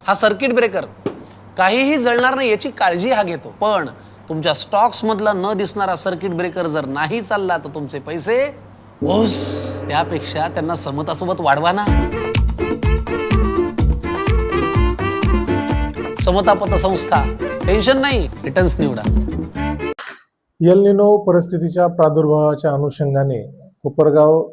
हा circuit breaker काहीही जळणार नाही याची काळजी हा घेतो, पण तुमच्या स्टॉक्स मधला न दिसणारा सर्किट ब्रेकर जर नाही चालला तर तुमचे पैसे ओस. त्यापेक्षा त्यांना समतासोबत वाढवा ना. समता पतसंस्था, टेन्शन नाही, रिटर्न्स निवडा. एल निनो परिस्थितीच्या प्रादुर्भावाच्या अनुषंगाने कोपरगाव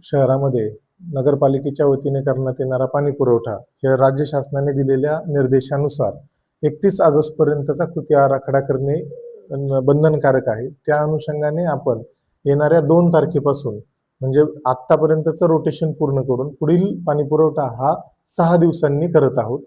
शहरामध्ये नगरपालिकेच्या वतीने करण्यात येणारा पाणी पुरवठा हे राज्य शासनाने दिलेल्या निर्देशानुसार 31 ऑगस्ट पर्यंतचा कृती आराखडा करणे बंधनकारक आहे. त्या अनुषंगाने आपण येणाऱ्या 2 तारखेपासून म्हणजे आतापर्यंतचं रोटेशन पूर्ण करून पुढील पाणी पुरवठा हा 6 दिवसांनी करत आहोत.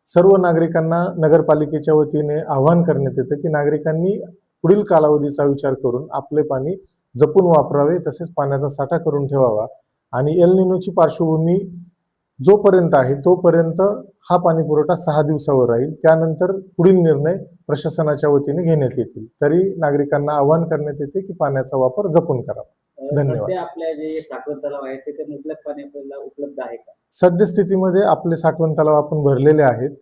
सर्व नागरिकांना नगरपालिकेच्या वतीने आवाहन करण्यात येतं की नागरिकांनी पुढील कालावधीचा विचार करून आपले पाणी जपून वापरावे, तसेच पाण्याचा साठा करून ठेवावा आणि एल निनोची पार्श्वभूमी जोपर्यंत आहे तोपर्यंत हा पाणी पुरवठा 6 दिवसावर राहील. त्यानंतर पुढील निर्णय प्रशासनाच्या वतीने घेण्यात येतील. तरी नागरिकांना आवाहन करण्यात येते की पाण्याचा वापर जपून करावा. धन्यवाद. आपल्या जे साठवण तलाव आहेत तिथे मुबलक पाणी आपल्याला उपलब्ध आहे का? सद्यस्थितीमध्ये आपले साठवण तलाव आपण भरलेले आहेत.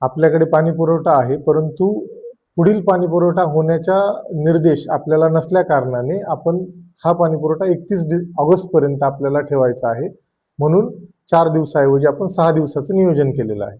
आपल्याकडे पाणी पुरवठा आहे, परंतु पुढील पाणी पुरवठा होण्याचा निर्देश आपल्याला नसल्या कारणाने आपण हा पाणी पुरवठा 31 ऑगस्ट पर्यंत आपल्याला ठेवायचा आहे. म्हणून 4 दिवसाऐवजी आपण 6 दिवसाचं नियोजन केलेलं आहे.